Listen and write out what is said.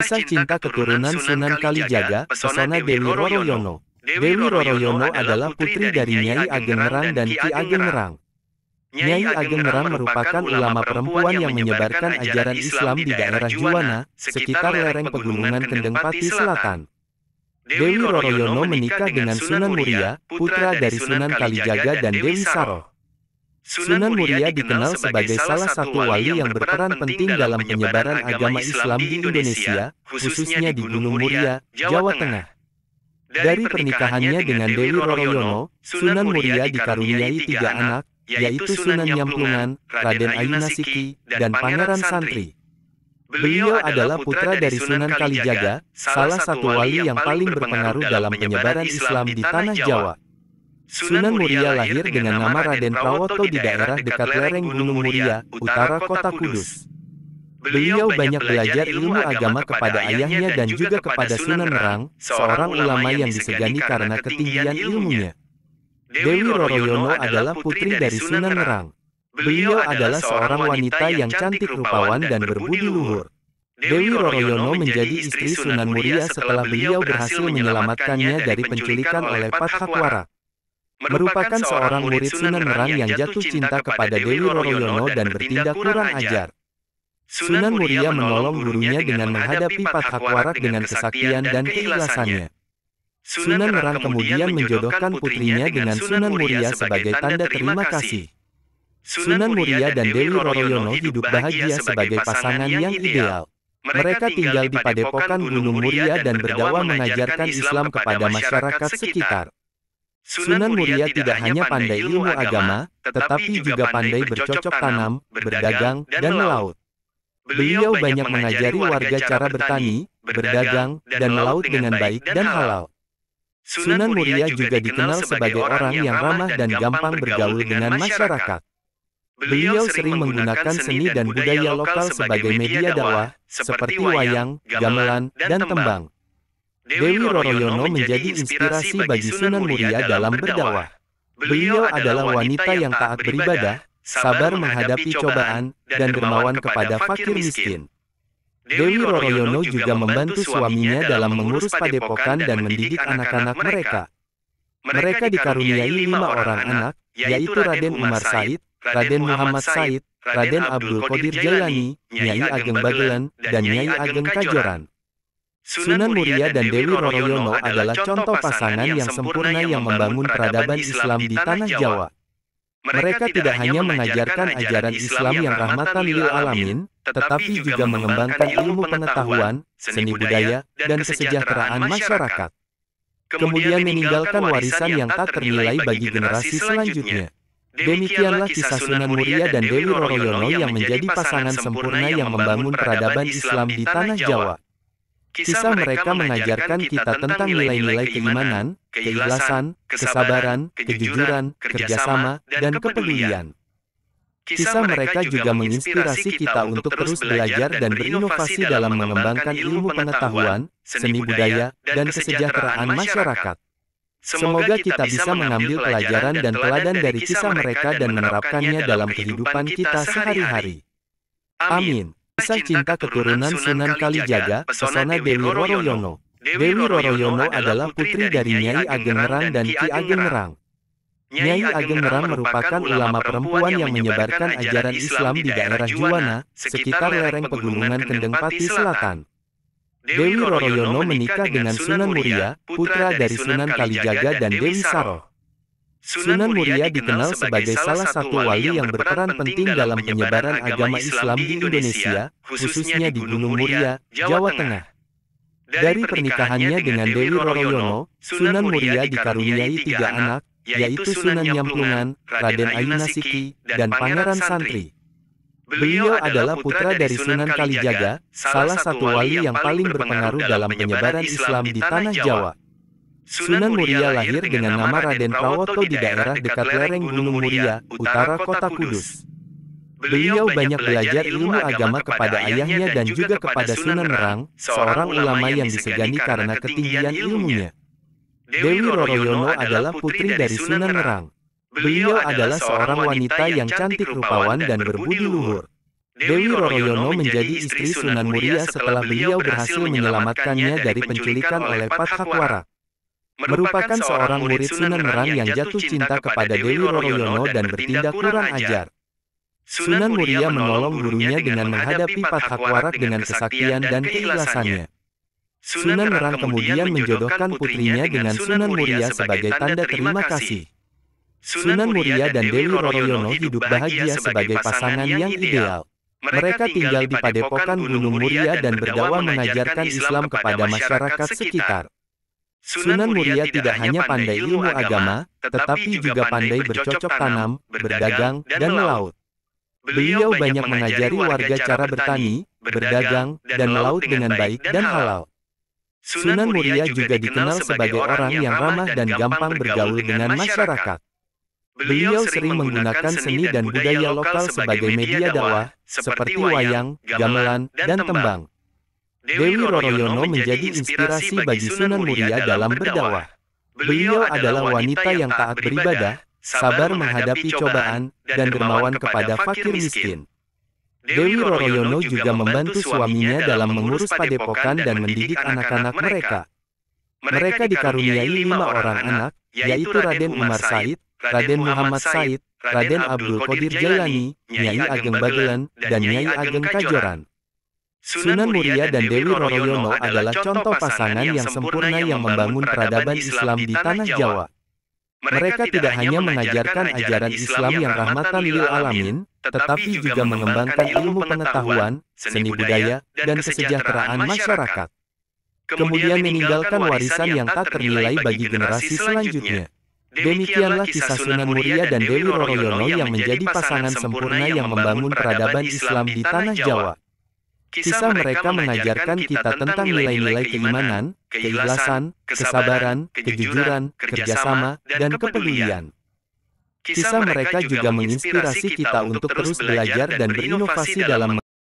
Kisah cinta keturunan Sunan Kalijaga, pesona Dewi Roroyono. Dewi Roroyono adalah putri dari Nyai Ageng Ngerang dan Ki Ageng Ngerang. Nyai Ageng Ngerang merupakan ulama perempuan yang menyebarkan ajaran Islam di daerah Juwana, sekitar lereng pegunungan Kendeng Pati Selatan. Dewi Roroyono menikah dengan Sunan Muria, putra dari Sunan Kalijaga dan Dewi Saroh. Sunan Muria dikenal sebagai salah satu wali yang berperan penting dalam penyebaran agama Islam di Indonesia, khususnya di Gunung Muria, Jawa Tengah. Dari pernikahannya dengan Dewi Roroyono, Sunan Muria dikaruniai 3 anak, yaitu Sunan Nyamplungan, Raden Ayunasiki, dan Pangeran Santri. Beliau adalah putra dari Sunan Kalijaga, salah satu wali yang paling berpengaruh dalam penyebaran Islam di Tanah Jawa. Sunan Muria lahir dengan nama Raden Prawoto di daerah dekat lereng Gunung Muria, utara kota Kudus. Beliau banyak belajar ilmu agama kepada ayahnya dan juga kepada Sunan Ngerang, seorang ulama yang disegani karena ketinggian ilmunya. Dewi Roroyono adalah putri dari Sunan Ngerang. Beliau adalah seorang wanita yang cantik rupawan dan berbudi luhur. Dewi Roroyono menjadi istri Sunan Muria setelah beliau berhasil menyelamatkannya dari penculikan oleh Pathakwara. Merupakan seorang murid Sunan Ngerang yang jatuh cinta kepada Dewi Roroyono dan bertindak kurang ajar. Sunan Muria menolong gurunya dengan menghadapi Pathakwara dengan kesaktian dan keikhlasannya. Sunan Ngerang kemudian menjodohkan putrinya dengan Sunan Muria sebagai tanda terima kasih. Sunan Muria dan Dewi Roroyono hidup bahagia sebagai pasangan yang ideal. Mereka tinggal di padepokan Gunung Muria dan berdakwah mengajarkan Islam kepada masyarakat sekitar. Sunan Muria tidak hanya pandai ilmu agama, tetapi juga pandai bercocok tanam, berdagang, dan melaut. Beliau banyak mengajari warga cara bertani, berdagang, dan melaut dengan baik dan halal. Sunan Muria juga dikenal sebagai orang yang ramah dan gampang bergaul dengan masyarakat. Beliau sering menggunakan seni dan budaya lokal sebagai media dakwah, seperti wayang, gamelan, dan tembang. Dewi Roroyono menjadi inspirasi bagi Sunan Muria dalam berdakwah. Beliau adalah wanita yang taat beribadah, sabar menghadapi cobaan, dan dermawan kepada fakir miskin. Dewi Roroyono juga membantu suaminya dalam mengurus padepokan dan mendidik anak-anak mereka. Mereka dikaruniai 5 orang anak, yaitu Raden Umar Said, Raden Muhammad Said, Raden Abdul Qadir Jailani, Nyai Ageng Bagelen, dan Nyai Ageng Kajoran. Sunan Muria dan Dewi Roroyono adalah contoh pasangan yang sempurna yang membangun peradaban Islam di Tanah Jawa. Mereka tidak hanya mengajarkan ajaran Islam yang rahmatan lil alamin, tetapi juga mengembangkan ilmu pengetahuan, seni budaya, dan kesejahteraan masyarakat. Kemudian meninggalkan warisan yang tak ternilai bagi generasi selanjutnya. Demikianlah kisah Sunan Muria dan Dewi Roroyono yang menjadi pasangan sempurna yang membangun peradaban Islam di Tanah Jawa. Kisah mereka mengajarkan kita tentang nilai-nilai keimanan, keikhlasan, kesabaran, kejujuran, kerjasama, dan kepedulian. Kisah mereka juga menginspirasi kita untuk terus belajar dan berinovasi dalam mengembangkan ilmu pengetahuan, seni budaya, dan kesejahteraan masyarakat. Semoga kita bisa mengambil pelajaran dan teladan dari kisah mereka dan menerapkannya dalam kehidupan kita sehari-hari. Amin. Kisah cinta keturunan Sunan Kalijaga, pesona Dewi Roroyono. Dewi Roroyono adalah putri dari Nyai Ageng Ngerang dan Ki Ageng Ngerang. Nyai Ageng Ngerang merupakan ulama perempuan yang menyebarkan ajaran Islam di daerah Juwana, sekitar lereng pegunungan Kendeng Pati Selatan. Dewi Roroyono menikah dengan Sunan Muria, putra dari Sunan Kalijaga dan Dewi Saroh. Sunan Muria dikenal sebagai salah satu wali yang berperan penting dalam penyebaran agama Islam di Indonesia, khususnya di Gunung Muria, Jawa Tengah. Dari pernikahannya dengan Dewi Roroyono, Sunan Muria dikaruniai 3 anak, yaitu Sunan Nyamplungan, Raden Ayunasiki, dan Pangeran Santri. Beliau adalah putra dari Sunan Kalijaga, salah satu wali yang paling berpengaruh dalam penyebaran Islam di Tanah Jawa. Sunan Muria lahir dengan nama Raden Prawoto di daerah dekat lereng Gunung Muria, utara kota Kudus. Beliau banyak belajar ilmu agama kepada ayahnya dan juga kepada Sunan Ngerang, seorang ulama yang disegani karena ketinggian ilmunya. Dewi Roroyono adalah putri dari Sunan Ngerang. Beliau adalah seorang wanita yang cantik rupawan dan berbudi luhur. Dewi Roroyono menjadi istri Sunan Muria setelah beliau berhasil menyelamatkannya dari penculikan oleh Pathakwara. Merupakan seorang murid Sunan Ngerang yang jatuh cinta kepada Dewi Roroyono dan bertindak kurang ajar. Sunan Muria menolong gurunya dengan menghadapi Pathakwara dengan kesaktian dan keikhlasannya. Sunan Ngerang kemudian menjodohkan putrinya dengan Sunan Muria sebagai tanda terima kasih. Sunan Muria dan Dewi Roroyono hidup bahagia sebagai pasangan yang ideal. Mereka tinggal di Padepokan Gunung Muria dan berdakwah mengajarkan Islam kepada masyarakat sekitar. Sunan Muria tidak hanya pandai ilmu agama, tetapi juga pandai bercocok tanam, berdagang, dan melaut. Beliau banyak mengajari warga cara bertani, berdagang, dan melaut dengan baik dan halal. Sunan Muria juga dikenal sebagai orang yang ramah dan gampang bergaul dengan masyarakat. Beliau sering menggunakan seni dan budaya lokal sebagai media dakwah, seperti wayang, gamelan, dan tembang. Dewi Roroyono menjadi inspirasi bagi Sunan Muria dalam berdakwah. Beliau adalah wanita yang taat beribadah, sabar menghadapi cobaan, dan dermawan kepada fakir miskin. Dewi Roroyono juga membantu suaminya dalam mengurus padepokan dan mendidik anak-anak mereka. Mereka dikaruniai 5 orang anak, yaitu Raden Umar Said, Raden Muhammad Said, Raden Abdul Qadir Jailani, Nyai Ageng Bagelen, dan Nyai Ageng Kajoran. Sunan Muria dan Dewi Roroyono adalah contoh pasangan yang sempurna yang membangun peradaban Islam di tanah Jawa. Mereka tidak hanya mengajarkan ajaran Islam yang rahmatan lil alamin, tetapi juga mengembangkan ilmu pengetahuan, seni budaya, dan kesejahteraan masyarakat. Kemudian meninggalkan warisan yang tak ternilai bagi generasi selanjutnya. Demikianlah kisah Sunan Muria dan Dewi Roroyono yang menjadi pasangan sempurna yang membangun peradaban Islam di tanah Jawa. Kisah mereka mengajarkan kita tentang nilai-nilai keimanan, keikhlasan, kesabaran, kejujuran, kerjasama, dan kepedulian. Kisah mereka juga menginspirasi kita untuk terus belajar dan berinovasi dalam